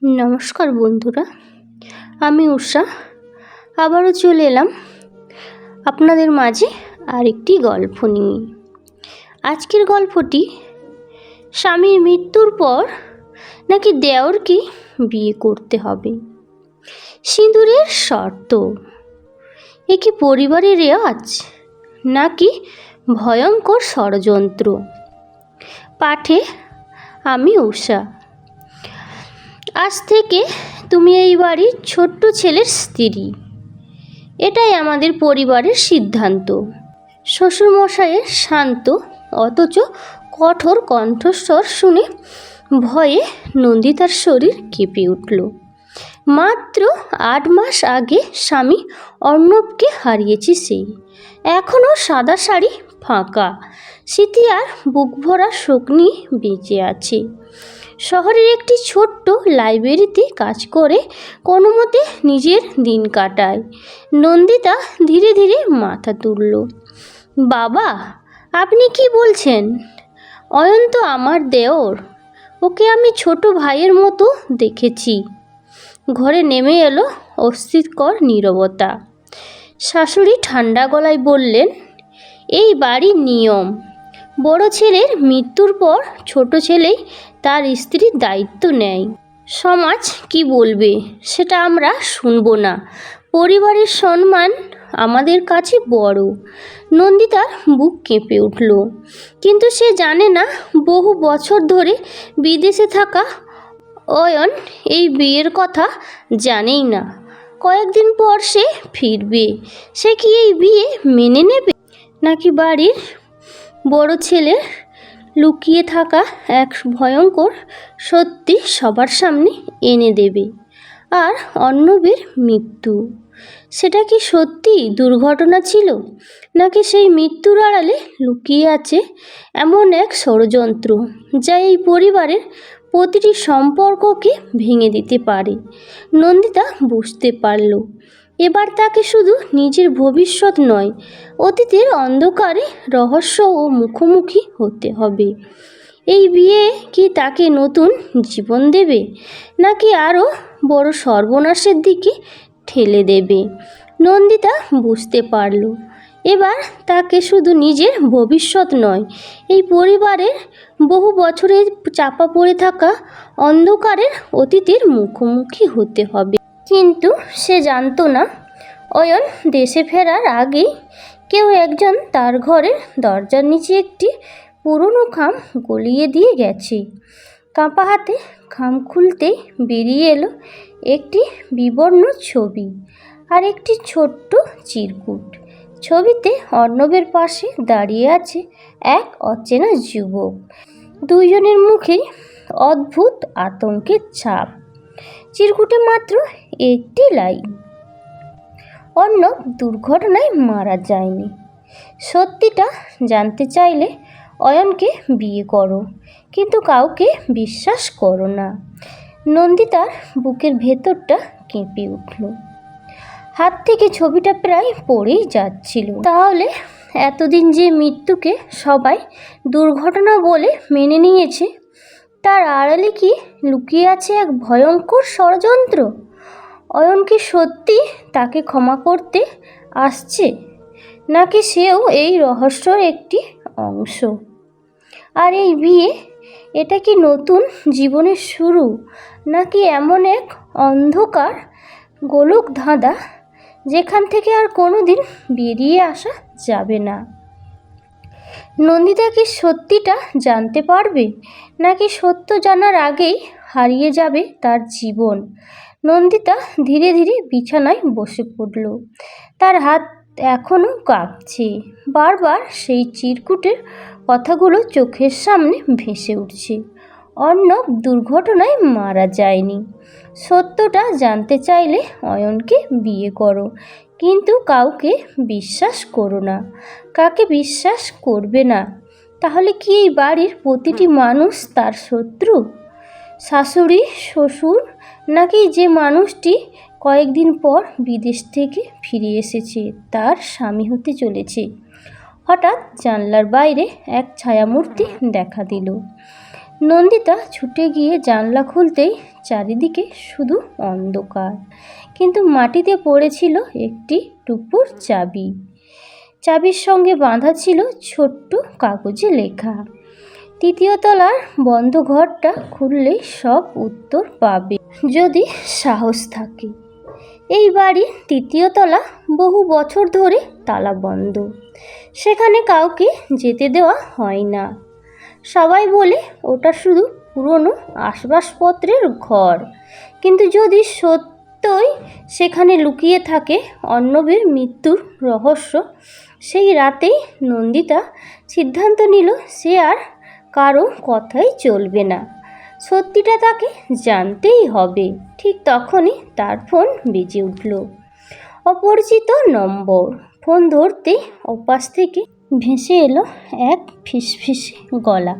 নমস্কার বন্ধুরা, আমি উষা আবারও চলে এলাম আপনাদের মাঝে আরেকটি গল্প নিয়ে। আজকের গল্পটি স্বামীর মৃত্যুর পর নাকি দেওরকে বিয়ে করতে হবে, সিঁদুরের শর্ত। এ কি পরিবারের রেওয়াজ নাকি ভয়ঙ্কর ষড়যন্ত্র? পাঠে আমি উষা। আজ থেকে তুমি এই বাড়ির ছোট্ট ছেলের স্ত্রী, এটাই আমাদের পরিবারের সিদ্ধান্ত। শ্বশুরমশাইয়ের শান্ত অথচ কঠোর কণ্ঠস্বর শুনে ভয়ে নন্দিতার শরীর কেঁপে উঠল। মাত্র 8 মাস আগে স্বামী অর্ণবকে হারিয়েছি সে। এখনও সাদা শাড়ি ফাঁকা, স্মৃতি আর বুক ভরা শোক নিয়ে বেঁচে আছে। শহরের একটি ছোট্ট লাইব্রেরিতে কাজ করে কোনো মতে নিজের দিন কাটায়। নন্দিতা ধীরে ধীরে মাথা তুলল। বাবা, আপনি কি বলছেন? অয়ন তো আমার দেওর, ওকে আমি ছোট ভাইয়ের মতো দেখেছি। ঘরে নেমে এলো অস্বস্তিকর নীরবতা। শাশুড়ি ঠান্ডা গলায় বললেন, এই বাড়ির নিয়ম, বড় ছেলের মৃত্যুর পর ছোট ছেলেই তার স্ত্রীর দায়িত্ব নেয়। সমাজ কি বলবে সেটা আমরা শুনব না, পরিবারের সম্মান আমাদের কাছে বড়। নন্দিতার বুক কেঁপে উঠল, কিন্তু সে জানে না বহু বছর ধরে বিদেশে থাকা অয়ন এই বিয়ের কথা জানেই না। কয়েকদিন পর সে ফিরবে। সে কি এই বিয়ে মেনে নেবে, নাকি বাড়ির বড় ছেলে লুকিয়ে থাকা এক ভয়ঙ্কর সত্যি সবার সামনে এনে দেবে? আর অর্ণবের মৃত্যু, সেটা কি সত্যি দুর্ঘটনা ছিল, নাকি সেই মৃত্যুর আড়ালে লুকিয়ে আছে এমন এক ষড়যন্ত্র যা এই পরিবারের প্রতিটি সম্পর্ককে ভেঙে দিতে পারে? নন্দিতা বুঝতে পারল, এবার তাকে শুধু নিজের ভবিষ্যৎ নয়, অতীতের অন্ধকারে রহস্য ও মুখোমুখি হতে হবে। এই বিয়ে কি তাকে নতুন জীবন দেবে, নাকি আরও বড় সর্বনাশের দিকে ঠেলে দেবে? নন্দিতা বুঝতে পারল, এবার তাকে শুধু নিজের ভবিষ্যৎ নয়, এই পরিবারের বহু বছরের চাপা পড়ে থাকা অন্ধকারের অতীতের মুখোমুখি হতে হবে। কিন্তু সে জানতো না, অয়ন দেশে ফেরার আগেই কেউ একজন তার ঘরের দরজার নিচে একটি পুরনো খাম গলিয়ে দিয়ে গেছে। কাঁপা হাতে খাম খুলতেই বেরিয়ে এলো একটি বিবর্ণ ছবি আর একটি ছোট্ট চিরকুট। ছবিতে অর্ণবের পাশে দাঁড়িয়ে আছে এক অচেনা যুবক। দুইজনের মুখেই অদ্ভুত আতঙ্কের ছাপ। চিরকুটে মাত্র একটি লাইন, অর্ণব দুর্ঘটনায় মারা যায়নি। সত্যিটা জানতে চাইলে অয়নকে বিয়ে করো, কিন্তু কাউকে বিশ্বাস করো না। নন্দিতার বুকের ভেতরটা কেঁপে উঠল। হাত থেকে ছবিটা প্রায় পড়েই যাচ্ছিল। তাহলে এতদিন যে মৃত্যুকে সবাই দুর্ঘটনা বলে মেনে নিয়েছে, তার আড়ালে কি লুকিয়ে আছে এক ভয়ঙ্কর ষড়যন্ত্র? অয়ন কি সত্যি তাকে ক্ষমা করতে আসছে, নাকি সেও এই রহস্যর একটি অংশ? আর এই বিয়ে, এটা কি নতুন জীবনের শুরু, নাকি এমন এক অন্ধকার গোলক ধাঁধা যেখান থেকে আর কোনোদিন বেরিয়ে আসা যাবে না? নন্দিতা কি সত্যিটা জানতে পারবে, নাকি সত্য জানার আগেই হারিয়ে যাবে তার জীবন? নন্দিতা ধীরে ধীরে বিছানায় বসে পড়ল। তার হাত এখনও কাঁপছে। বারবার সেই চিরকুটের কথাগুলো চোখের সামনে ভেসে উঠছে। অর্ণব দুর্ঘটনায় মারা যায়নি। সত্যটা জানতে চাইলে অয়নকে বিয়ে করো, কিন্তু কাউকে বিশ্বাস করো না। কাকে বিশ্বাস করবে না? তাহলে কি এই বাড়ির প্রতিটি মানুষ তার শত্রু? শাশুড়ি, শ্বশুর, নাকি যে মানুষটি কয়েকদিন পর বিদেশ থেকে ফিরে এসেছে তার স্বামী হতে চলেছে? হঠাৎ জানলার বাইরে এক ছায়ামূর্তি দেখা দিল। নন্দিতা ছুটে গিয়ে জানলা খুলতেই চারিদিকে শুধু অন্ধকার, কিন্তু মাটিতে পড়েছিল একটি টুকুর চাবি। চাবির সঙ্গে বাঁধা ছিল ছোট্ট কাগজে লেখা, 3য় তলার বন্ধ ঘরটা খুললেই সব উত্তর পাবে যদি সাহস থাকে। এই বাড়ির 3য় তলা বহু বছর ধরে তালা বন্ধ, সেখানে কাউকে যেতে দেওয়া হয় না। সবাই বলে ওটা শুধু পুরনো আসবাবপত্রের ঘর, কিন্তু যদি সত্যই সেখানে লুকিয়ে থাকে অর্ণবের মৃত্যুর রহস্য, সেই রাতেই নন্দিতা সিদ্ধান্ত নিল সে আর কারো কথাই চলবে না, সত্যিটা তাকে জানতেই হবে। ঠিক তখনই তার ফোন বেজে উঠল। অপরিচিত নম্বর। ফোন ধরতেই ওপাশ থেকে ভেসে এলো এক ফিসফিসে গলা,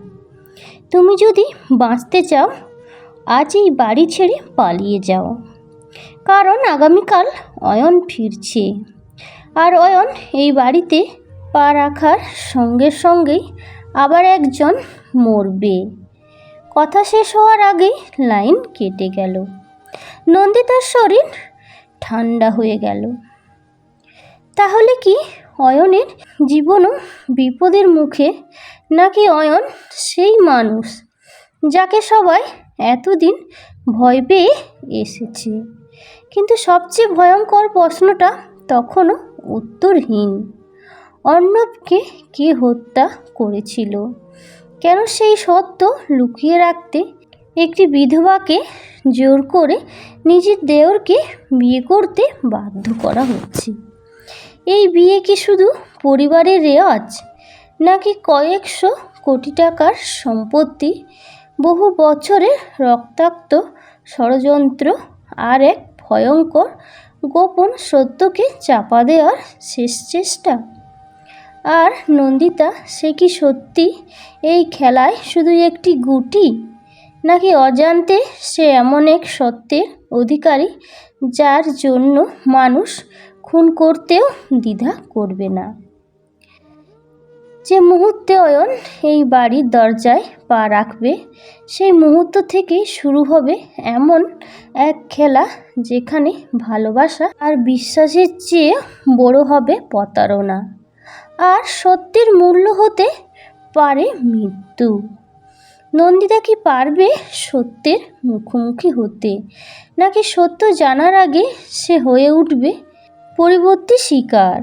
তুমি যদি বাঁচতে চাও আজ এই বাড়ি ছেড়ে পালিয়ে যাও, কারণ আগামীকাল অয়ন ফিরছে, আর অয়ন এই বাড়িতে পা রাখার সঙ্গে সঙ্গেই আবার একজন মরবে। কথা শেষ হওয়ার আগেই লাইন কেটে গেল। নন্দিতার শরীর ঠান্ডা হয়ে গেল। তাহলে কি অয়নের জীবনও বিপদের মুখে, নাকি অয়ন সেই মানুষ যাকে সবাই এতদিন ভয় পেয়ে এসেছে? কিন্তু সবচেয়ে ভয়ঙ্কর প্রশ্নটা তখনও উত্তরহীন। অর্ণবকে কে হত্যা করেছিল? কেন সেই সত্য লুকিয়ে রাখতে একটি বিধবাকে জোর করে নিজের দেওরকে বিয়ে করতে বাধ্য করা হচ্ছে? এই বিয়ে কি শুধু পরিবারের রেওয়াজ, নাকি কয়েকশো কোটি টাকার সম্পত্তি, বহু বছরের রক্তাক্ত ষড়যন্ত্র, আর এক ভয়ঙ্কর গোপন সত্যকে চাপা দেওয়ার শেষ চেষ্টা? আর নন্দিতা, সে কি সত্যি এই খেলায় শুধু একটি গুটি, নাকি অজান্তে সে এমন এক সত্যের অধিকারী যার জন্য মানুষ খুন করতেও দ্বিধা করবে না? যে মুহূর্তে অয়ন এই বাড়ির দরজায় পা রাখবে, সেই মুহূর্ত থেকেই শুরু হবে এমন এক খেলা যেখানে ভালোবাসা আর বিশ্বাসের চেয়ে বড় হবে প্রতারণা, আর সত্যের মূল্য হতে পারে মৃত্যু। নন্দিতা কি পারবে সত্যের মুখোমুখি হতে, নাকি সত্য জানার আগে সে হয়ে উঠবে পরবর্তী শিকার?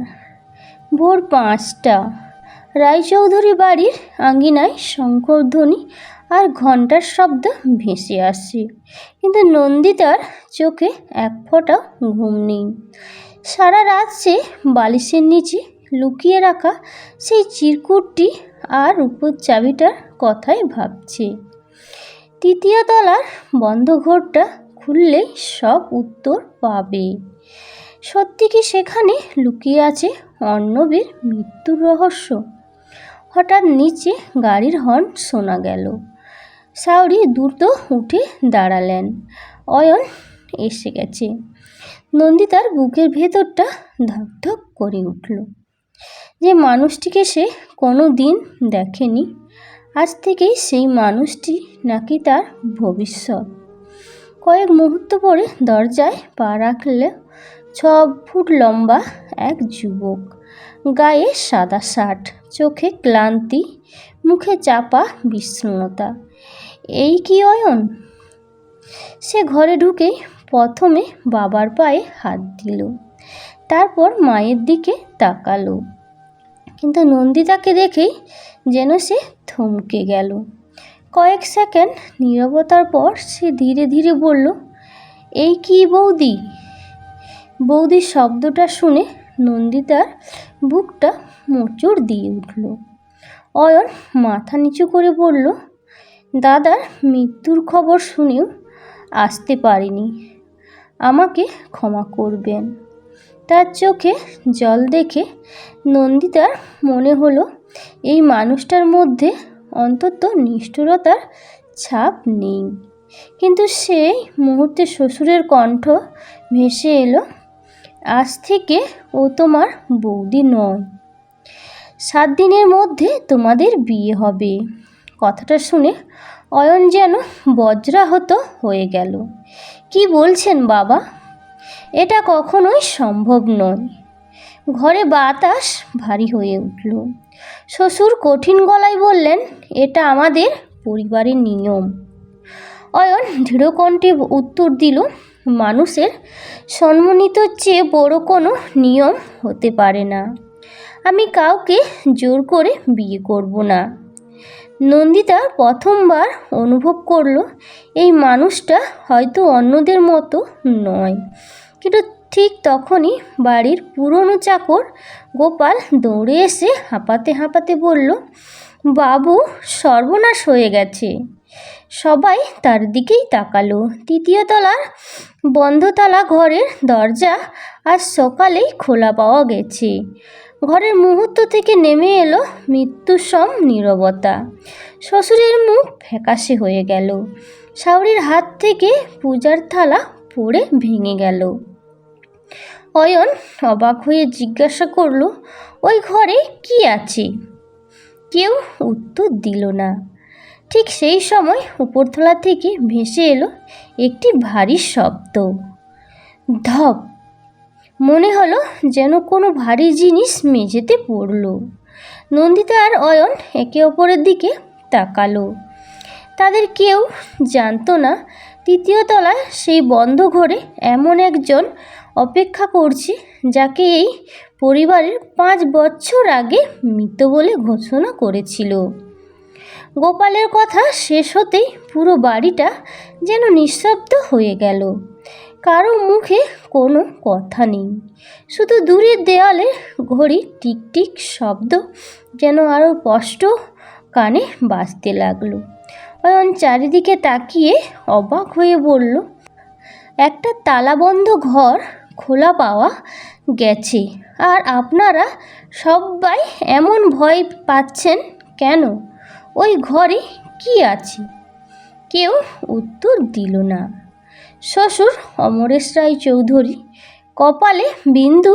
ভোর 5টা। রায়চৌধুরী বাড়ির আঙ্গিনায় শঙ্খধ্বনি আর ঘণ্টার শব্দ ভেসে আসছে, কিন্তু নন্দিতার চোখে এক ফোঁটা ঘুম নেই। সারা রাত সে বালিশের নিচে লুকিয়ে রাখা সেই চিরকুটটি আর উপর চাবিটার কথাই ভাবছে। 3য় তলার বন্ধ ঘরটা খুললেই সব উত্তর পাবে। সত্যি কি সেখানে লুকিয়ে আছে অর্ণবের মৃত্যুর রহস্য? হঠাৎ নিচে গাড়ির হর্ন শোনা গেল। শাওরি দ্রুত উঠে দাঁড়ালেন। অয়ন এসে গেছে। নন্দিতার বুকের ভেতরটা ধকধক করে উঠল। যে মানুষটিকে সে কোনো দিন দেখেনি, আজ থেকেই সেই মানুষটি নাকি তার ভবিষ্যৎ। কয়েক মুহূর্ত পরে দরজায় পা রাখল 6 ফুট লম্বা এক যুবক, গায়ে সাদা শার্ট, চোখে ক্লান্তি, মুখে চাপা বিষণ্ণতা। এই কি অয়ন? সে ঘরে ঢুকেই প্রথমে বাবার পায়ে হাত দিল, তারপর মায়ের দিকে তাকালো, কিন্তু নন্দিতাকে দেখেই যেন সে থমকে গেল। কয়েক সেকেন্ড নীরবতার পর সে ধীরে ধীরে বলল, এই কি বৌদি? বৌদির শব্দটা শুনে নন্দিতার বুকটা মোচড় দিয়ে উঠল। অয়ন মাথা নিচু করে বলল, দাদার মৃত্যুর খবর শুনেও আসতে পারিনি, আমাকে ক্ষমা করবেন। তার চোখে জল দেখে নন্দিতার মনে হলো এই মানুষটার মধ্যে অন্তত নিষ্ঠুরতার ছাপ নেই। কিন্তু সেই মুহূর্তে শ্বশুরের কণ্ঠ ভেসে এলো, আজ থেকে ও তোমার বৌদি নয়, 7 দিনের মধ্যে তোমাদের বিয়ে হবে। কথাটা শুনে অয়ন যেন বজ্রাহত হয়ে গেল। কি বলছেন বাবা? এটা কখনোই সম্ভব নয়। ঘরে বাতাস ভারী হয়ে উঠল। শ্বশুর কঠিন গলায় বললেন, এটা আমাদের পরিবারের নিয়ম। অয়ন দৃঢ়কণ্ঠে উত্তর দিল, মানুষের সম্মানিতর চেয়ে বড় কোনো নিয়ম হতে পারে না। আমি কাউকে জোর করে বিয়ে করব না। নন্দিতা প্রথমবার অনুভব করলো এই মানুষটা হয়তো অন্যদের মতো নয়। কিন্তু ঠিক তখনই বাড়ির পুরনো চাকর গোপাল দৌড়ে এসে হাঁপাতে হাঁপাতে বলল, বাবু, সর্বনাশ হয়ে গেছে। সবাই তার দিকেই তাকালো। তৃতীয় তলার বন্ধতলা ঘরের দরজা আজ সকালেই খোলা পাওয়া গেছে। ঘরের মুহূর্ত থেকে নেমে এলো মৃত্যুসম নীরবতা। শ্বশুরের মুখ ফ্যাকাশে হয়ে গেল। শাওরির হাত থেকে পূজার থালা পড়ে ভেঙে গেল। অয়ন অবাক হয়ে জিজ্ঞাসা করল, ওই ঘরে কি আছে? কেউ উত্তর দিল না। ঠিক সেই সময় উপরতলা থেকে ভেসে এলো একটি ভারী শব্দ। ধপ। মনে হলো যেন কোনো ভারী জিনিস মেঝেতে পড়ল। নন্দিতা আর অয়ন একে অপরের দিকে তাকালো। তাদের কেউ জানতো না তৃতীয় তলায় সেই বন্ধ ঘরে এমন একজন অপেক্ষা করছে যাকে এই পরিবারের 5 বছর আগে মৃত বলে ঘোষণা করেছিল। গোপালের কথা শেষ হতেই পুরো বাড়িটা যেন নিঃশব্দ হয়ে গেল। কারো মুখে কোনো কথা নেই, শুধু দূরের দেয়ালে ঘড়ির টিকটিক শব্দ যেন আরও স্পষ্ট কানে বাজতে লাগলো। অয়ন চারিদিকে তাকিয়ে অবাক হয়ে বলল, একটা তালাবন্ধ ঘর খোলা পাওয়া গেছে, আর আপনারা সবাই এমন ভয় পাচ্ছেন কেন? ওই ঘরে কি আছে? কেউ উত্তর দিল না। শ্বশুর অমরেশ রায় চৌধুরী কপালে বিন্দু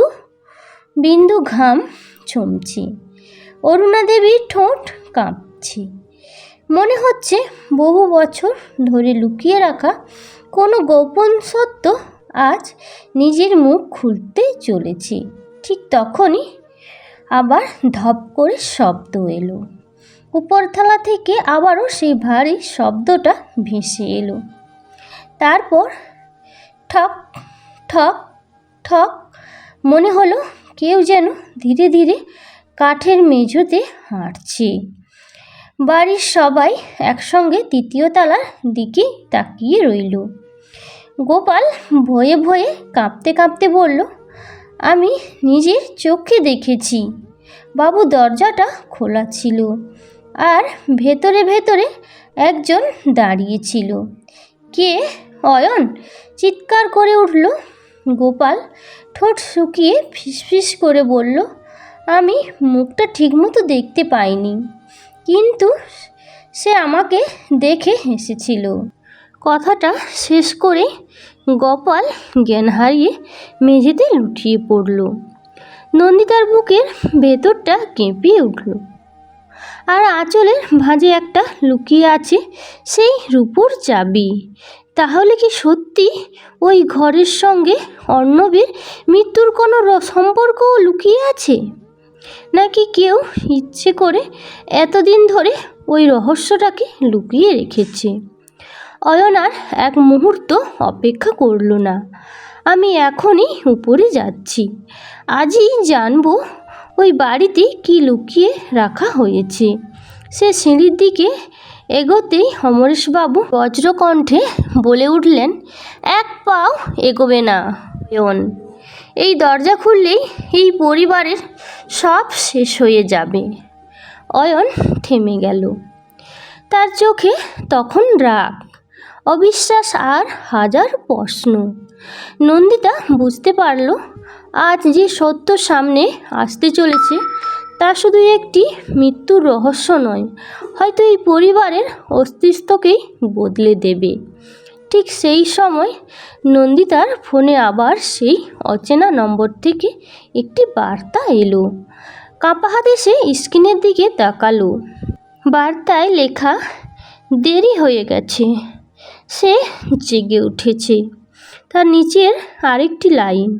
বিন্দু ঘাম ছমছে। অরুণা দেবীর ঠোঁট কাঁপছে। মনে হচ্ছে বহু বছর ধরে লুকিয়ে রাখা কোনো গোপন সত্য আজ নিজের মুখ খুলতে চলেছে। ঠিক তখনই আবার ধপ করে শব্দ এলো। উপরতলা থেকে আবারও সেই ভারী শব্দটা ভেসে এলো। তারপর ঠক ঠক ঠক। মনে হলো কেউ যেন ধীরে ধীরে কাঠের মেঝেতে হাঁটছে। বাড়ির সবাই একসঙ্গে তৃতীয় তলার দিকে তাকিয়ে রইল। গোপাল ভয়ে ভয়ে কাঁপতে কাঁপতে বলল, আমি নিজের চোখে দেখেছি বাবু, দরজাটা খোলা ছিল আর ভেতরে ভেতরে একজন দাঁড়িয়েছিল। কে? অয়ন চিৎকার করে উঠল। গোপাল ঠোঁট শুকিয়ে ফিসফিস করে বলল, আমি মুখটা ঠিকমতো দেখতে পাইনি, কিন্তু সে আমাকে দেখে হেসেছিল। কথাটা শেষ করে গোপাল জ্ঞান হারিয়ে মেঝেতে লুটিয়ে পড়ল। নন্দিতার বুকের ভেতরটা কেঁপে উঠল। আর আঁচলের ভাঁজে একটা লুকিয়ে আছে সেই রূপোর চাবি। তাহলে কি সত্যি ওই ঘরের সঙ্গে অর্ণবের মৃত্যুর কোনো সম্পর্কও লুকিয়ে আছে? নাকি কেউ ইচ্ছে করে এতদিন ধরে ওই রহস্যটাকে লুকিয়ে রেখেছে? অয়ন আর এক মুহূর্ত অপেক্ষা করল না। আমি এখনই উপরে যাচ্ছি, আজই জানবো ওই বাড়িতে কি লুকিয়ে রাখা হয়েছে। সে সিঁড়ির দিকে এগোতেই অমরেশবাবু বজ্রকণ্ঠে বলে উঠলেন, এক পাও এগোবে না অয়ন। এই দরজা খুললেই এই পরিবারের সব শেষ হয়ে যাবে। অয়ন থেমে গেল। তার চোখে তখন রাগ, অবিশ্বাস আর হাজার প্রশ্ন। নন্দিতা বুঝতে পারল আজ যে সত্য সামনে আসতে চলেছে তা শুধু একটি মৃত্যুর রহস্য নয়, হয়তো এই পরিবারের অস্তিত্বকেই বদলে দেবে। ঠিক সেই সময় নন্দিতার ফোনে আবার সেই অচেনা নম্বর থেকে একটি বার্তা এলো। কাঁপা হাতে সে স্ক্রিনের দিকে তাকালো। বার্তায় লেখা, দেরি হয়ে গেছে। সে জেগে উঠেছে। তার নিচের আরেকটি লাইন,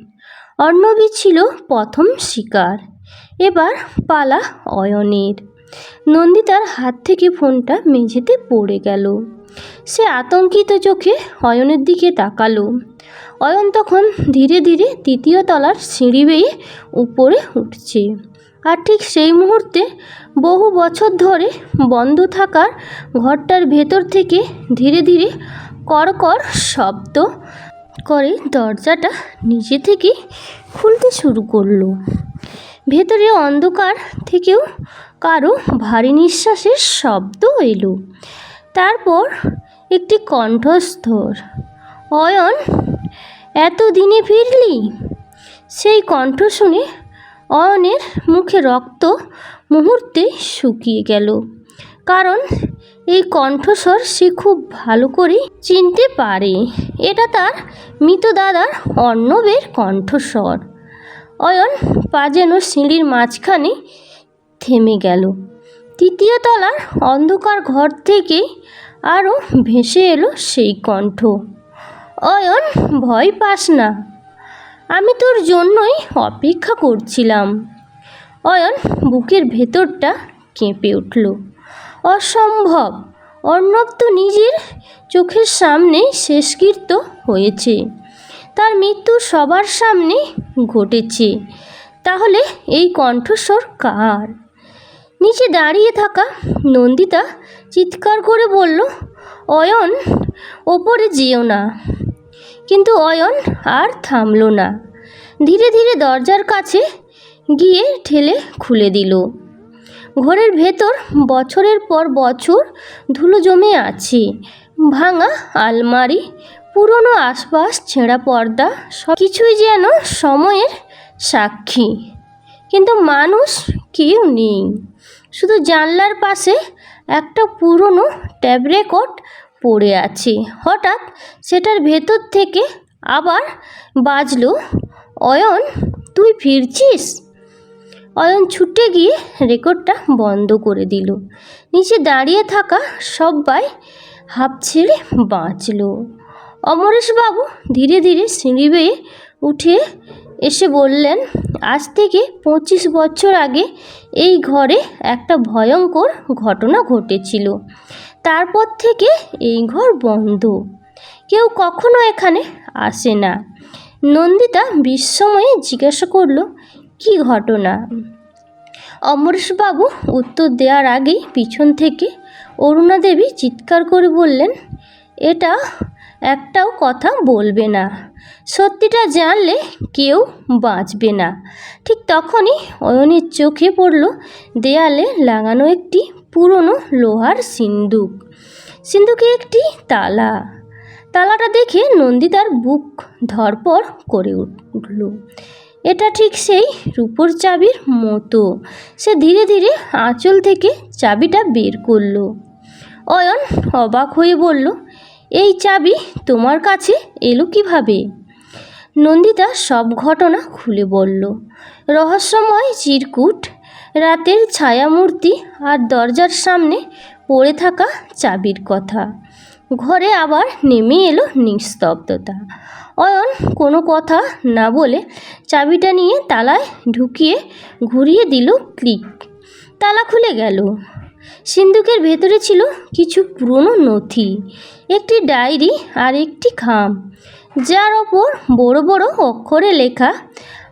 অর্ণবই ছিল প্রথম শিকার, এবার পালা অয়নের। নন্দিতার হাত থেকে ফোনটা মেঝেতে পড়ে গেল। সে আতঙ্কিত চোখে অয়নের দিকে তাকালো। অয়ন তখন ধীরে ধীরে তৃতীয় তলার সিঁড়ি বেয়ে উপরে উঠছে। আর ঠিক সেই মুহূর্তে বহু বছর ধরে বন্ধ থাকার ঘরটার ভেতর থেকে ধীরে ধীরে কড়কড় শব্দ করে দরজাটা নিজে থেকেই খুলতে শুরু করলো। ভেতরে অন্ধকার থেকেও কারো ভারী নিঃশ্বাসের শব্দ এলো। তারপর একটি কণ্ঠস্বর, অয়ন, এত দিনে ফিরলি? সেই কণ্ঠ শুনে অয়নের মুখে রক্ত মুহূর্তে শুকিয়ে গেল, কারণ এই কণ্ঠস্বর সে খুব ভালো করে চিনতে পারে। এটা তার মৃত দাদার অর্ণবের কণ্ঠস্বর। অয়ন পা যেন সিঁড়ির মাঝখানে থেমে গেল। তৃতীয় তলার অন্ধকার ঘর থেকে আরও ভেসে এলো সেই কণ্ঠ, অয়ন, ভয় পাস না, আমি তোর জন্যই অপেক্ষা করছিলাম। অয়ন বুকের ভেতরটা কেঁপে উঠল। অসম্ভব, অর্ণব তো নিজের চোখের সামনেই শেষকৃত্য হয়েছে, তার মৃত্যু সবার সামনে ঘটেছে। তাহলে এই কণ্ঠস্বর কার? নিচে দাঁড়িয়ে থাকা নন্দিতা চিৎকার করে বলল, অয়ন, ওপরে যেও না। কিন্তু অয়ন আর থামল না। ধীরে ধীরে দরজার কাছে গিয়ে ঠেলে খুলে দিল। ঘরের ভেতর বছরের পর বছর ধুলো জমে আছে। ভাঙা আলমারি, পুরনো আসবাস, ছেঁড়া পর্দা, সব কিছুই যেন সময়ের সাক্ষী। কিন্তু মানুষ কেউ নেই। শুধু জানলার পাশে একটা পুরনো ট্যাপ রেকর্ড পড়ে আছে। হঠাৎ সেটার ভেতর থেকে আবার বাজলো, অয়ন, তুই ফিরছিস? অয়ন ছুটে গিয়ে রেকর্ডটা বন্ধ করে দিল। নিচে দাঁড়িয়ে থাকা সবাই হাঁপ ছেড়ে বাঁচল। অমরেশবাবু ধীরে ধীরে সিঁড়ি বেয়ে উঠে এসে বললেন, আজ থেকে 25 বছর আগে এই ঘরে একটা ভয়ঙ্কর ঘটনা ঘটেছিল। তারপর থেকে এই ঘর বন্ধ, কেউ কখনো এখানে আসে না। নন্দিতা বিস্ময়ে জিজ্ঞাসা করল, কি ঘটনা? অমরেশবাবু উত্তর দেওয়ার আগেই পিছন থেকে অরুণা দেবী চিৎকার করে বললেন, এটা একটাও কথা বলবে না, সত্যিটা জানলে কেউ বাঁচবে না। ঠিক তখনই অয়নের চোখে পড়ল দেয়ালে লাগানো একটি পুরনো লোহার সিন্দুক। সিন্দুকে একটি তালা। তালাটা দেখে নন্দিতার বুক ধড়ফড় করে উঠল। এটা ঠিক সেই রূপোর চাবির মতো। সে ধীরে ধীরে আঁচল থেকে চাবিটা বের করলো। অয়ন অবাক হয়ে বলল, এই চাবি তোমার কাছে এলো কিভাবে? নন্দিতা সব ঘটনা খুলে বলল। রহস্যময় চিরকুট, রাতের ছায়ামূর্তি আর দরজার সামনে পড়ে থাকা চাবির কথা। ঘরে আবার নেমে এলো নিস্তব্ধতা। অয়ন কোনো কথা না বলে চাবিটা নিয়ে তালায় ঢুকিয়ে ঘুরিয়ে দিল ক্লিক। তালা খুলে গেল। সিন্দুকের ভেতরে ছিল কিছু পুরনো নথি, একটি ডায়েরি আর একটি খাম, যার ওপর বড় বড় অক্ষরে লেখা,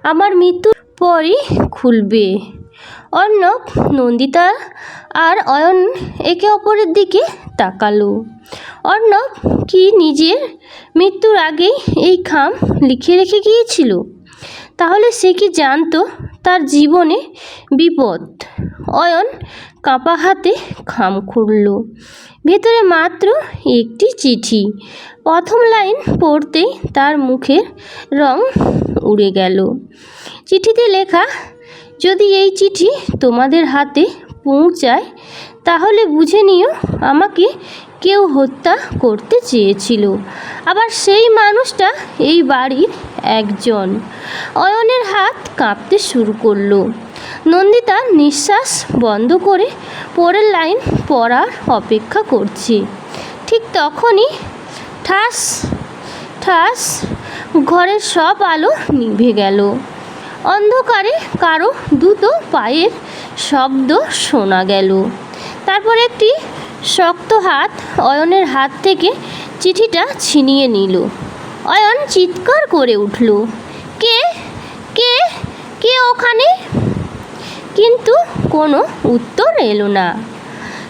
আমার মৃত্যুর পরই খুলবে। অর্ণব, নন্দিতা আর অয়ন একে অপরের দিকে তাকালো। অর্ণব কি নিজের মৃত্যুর আগেই এই খাম লিখে রেখে গিয়েছিল? তাহলে সে কি জানতো তার জীবনে বিপদ? অয়ন কাঁপা হাতে খাম খুলল। ভেতরে মাত্র একটি চিঠি। প্রথম লাইন পড়তেই তার মুখের রং উড়ে গেল। চিঠিতে লেখা, যদি এই চিঠি তোমাদের হাতে পৌঁছায় তাহলে বুঝে নিও আমাকে কেউ হত্যা করতে চেয়েছিল। আবার সেই মানুষটা এই বাড়ির একজন। অয়নের হাত কাঁপতে শুরু করলো। নন্দিতা নিঃশ্বাস বন্ধ করে পরের লাইন পড়ার অপেক্ষা করছে। ঠিক তখনই ঠাস ঠাস ঘরের সব আলো নিভে গেল। অন্ধকারে কারো দ্রুত পায়ের শব্দ শোনা গেল। তারপর একটি শক্ত হাত অয়নের হাত থেকে চিঠিটা ছিনিয়ে নিল। অয়ন চিৎকার করে উঠল, কে কে কে ওখানে? কিন্তু কোনো উত্তর এলো না।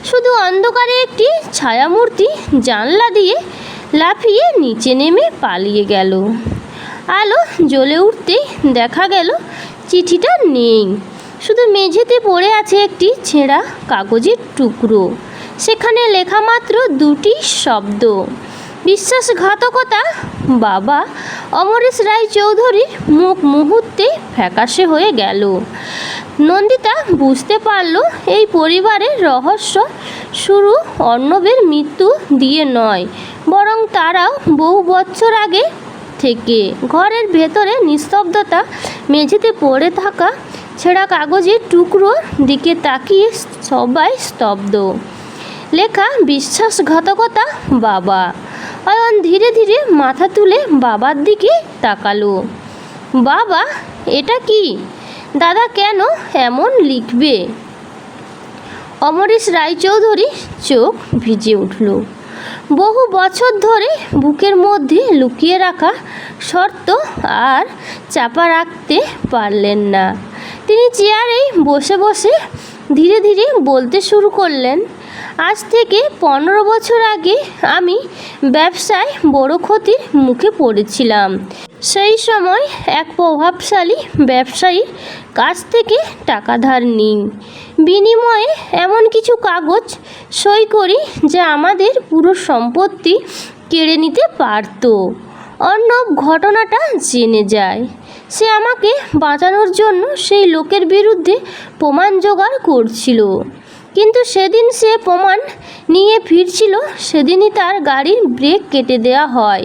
শুধু অন্ধকারে একটি ছায়ামূর্তি জানলা দিয়ে লাফিয়ে নিচে নেমে পালিয়ে গেল। আলো জ্বলে উঠতেই দেখা গেল চিঠিটা নেই, শুধু মেঝেতে পড়ে আছে একটি ছেঁড়া কাগজের টুকরো। সেখানে লেখা মাত্র দুটি শব্দ, বিশ্বাসঘাতকতা। বাবা অমরেশ রায়চৌধুরীর মুখ মুহূর্তে ফ্যাকাশে হয়ে গেল। নন্দিতা বুঝতে পারল এই পরিবারের রহস্য শুরু অর্ণবের মৃত্যু দিয়ে নয়, বরং তারাও বহু বছর আগে থেকে। ঘরের ভেতরে নিস্তব্ধতা, মেঝেতে পড়ে থাকা ছেঁড়া কাগজের টুকরোর দিকে তাকিয়ে সবাই স্তব্ধ। লেখা, বিশ্বাসঘাতকতা বাবা। অয়ন ধীরে ধীরে মাথা তুলে বাবার দিকে তাকালো। বাবা, এটা কি? দাদা কেন এমন লিখবে? অমরেশ রায়চৌধুরী চোখ ভিজে উঠল। বহু বছর ধরে বুকের মধ্যে লুকিয়ে রাখা শর্ত আর চাপা রাখতে পারলেন না। তিনি চেয়ারেই বসে বসে ধীরে ধীরে বলতে শুরু করলেন, আজ থেকে 15 বছর আগে আমি ব্যবসায় বড় ক্ষতির মুখে পড়েছিলাম। সেই সময় এক প্রভাবশালী ব্যবসায়ীর কাছ থেকে টাকা ধার নিই, বিনিময়ে এমন কিছু কাগজ সই করি যা আমাদের পুরো সম্পত্তি কেড়ে নিতে পারত। অর্ণব ঘটনাটা জেনে যায়। সে আমাকে বাঁচানোর জন্য সেই লোকের বিরুদ্ধে প্রমাণ জোগাড় করছিল, কিন্তু সেদিন সে প্রমাণ নিয়ে ফিরছিল, সেদিনই তার গাড়ির ব্রেক কেটে দেওয়া হয়।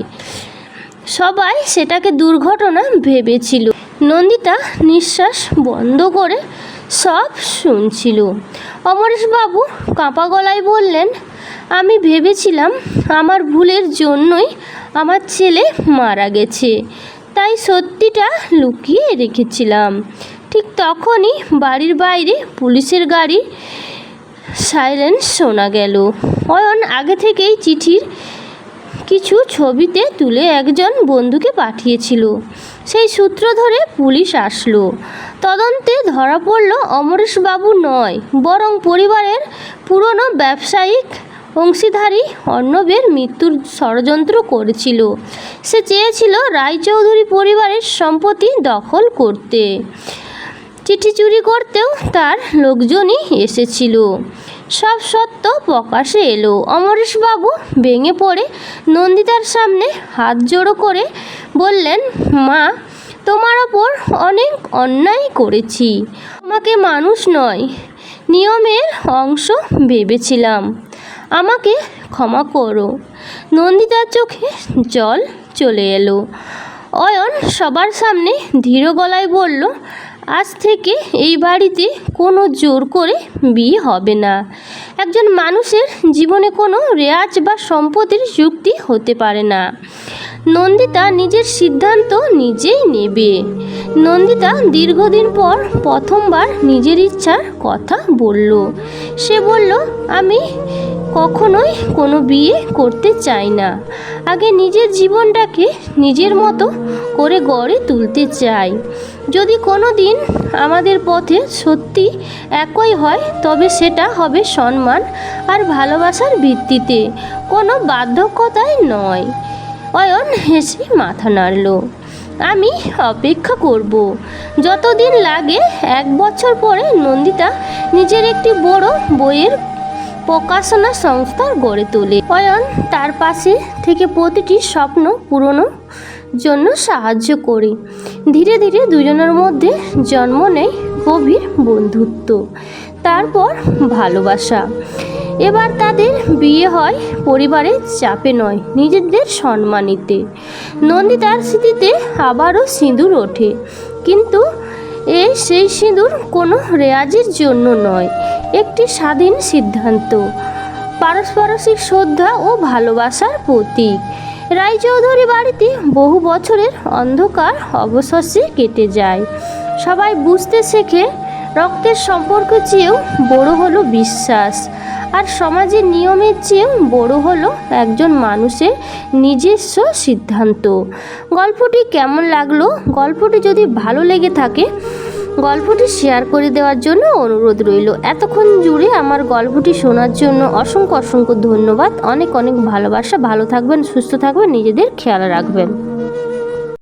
সবাই সেটাকে দুর্ঘটনা ভেবেছিল। নন্দিতা নিঃশ্বাস বন্ধ করে সব শুনছিল। অমরেশবাবু কাঁপা গলায় বললেন, আমি ভেবেছিলাম আমার ভুলের জন্যই আমার ছেলে মারা গেছে, তাই সত্যিটা লুকিয়ে রেখেছিলাম। ঠিক তখনই বাড়ির বাইরে পুলিশের গাড়ি সাইরেন শোনা গেল। অয়ন আগে থেকেই চিঠির কিছু ছবিতে তুলে একজন বন্ধুকে পাঠিয়েছিল। সেই সূত্র ধরে পুলিশ আসলো। তদন্তে ধরা পড়ল অমরেশবাবু নয়, বরং পরিবারের পুরনো ব্যবসায়িক অংশীদারি অর্ণবের মৃত্যুর ষড়যন্ত্র করেছিল। সে চেয়েছিল রায়চৌধুরী পরিবারের সম্পত্তি দখল করতে। চিঠি চুরি করতেও তার লোকজনই এসেছিল। সব সত্য প্রকাশে এলো। অমরেশবাবু ভেঙে পড়ে নন্দিতার সামনে হাত জোড়ো করে বললেন, মা, তোমার ওপর অনেক অন্যায় করেছি। আমাকে মানুষ নয়, নিয়মের অংশ ভেবেছিলাম। আমাকে ক্ষমা করো। নন্দিতার চোখে জল চলে এলো। অয়ন সবার সামনে ধীর গলায় বলল, আজ থেকে এই বাড়িতে কোনো জোর করে বিয়ে হবে না। একজন মানুষের জীবনে কোনো রেওয়াজ বা সম্পত্তির যুক্তি হতে পারে না। নন্দিতা নিজের সিদ্ধান্ত নিজেই নেবে। নন্দিতা দীর্ঘদিন পর প্রথমবার নিজের ইচ্ছার কথা বলল। সে বলল, আমি কখনোই কোনো বিয়ে করতে চাই না। আগে নিজের জীবনটাকে নিজের মতো করে গড়ে তুলতে চাই। যদি কোনো দিন আমাদের পথে সত্যি একই হয়, তবে সেটা হবে সম্মান আর ভালোবাসার ভিত্তিতে, কোনো বাধ্যকতায় নয়। অয়ন হেসে মাথা নাড়ল। আমি অপেক্ষা করব, যতদিন লাগে। 1 বছর পরে নন্দিতা নিজের একটি বড় বইয়ের প্রকাশনা সংস্থা গড়ে তোলে। অয়ন তার পাশে থেকে প্রতিটি স্বপ্ন পূরণের জন্য সাহায্য করে। ধীরে ধীরে দুজনের মধ্যে জন্ম নেয় গভীর বন্ধুত্ব, তারপর ভালোবাসা। এবার তাদের বিয়ে হয় পরিবারের চাপে নয়, নিজেদের সম্মানিতে। নন্দিতার স্মৃতিতে আবারও সিঁদুর ওঠে, কিন্তু সেই সিঁদুর কোনো রেয়াজির জন্য নয়, একটি স্বাধীন সিদ্ধান্ত, পারস্পরিক শ্রদ্ধা ও ভালোবাসার প্রতীক। রায়চৌধুরী বাড়িতে বহু বছরের অন্ধকার অবশেষে কেটে যায়। সবাই বুঝতে শেখে রক্তের সম্পর্ক চেয়েও বড় হলো বিশ্বাস, আর সমাজের নিয়মের চেয়েও বড় হলো একজন মানুষের নিজস্ব সিদ্ধান্ত। গল্পটি কেমন লাগলো? গল্পটি যদি ভালো লেগে থাকে গল্পটি শেয়ার করে দেওয়ার জন্য অনুরোধ রইল। এতক্ষণ জুড়ে আমার গল্পটি শোনার জন্য অসংখ্য অসংখ্য ধন্যবাদ। অনেক অনেক ভালোবাসা। ভালো থাকবেন, সুস্থ থাকবেন, নিজেদের খেয়াল রাখবেন।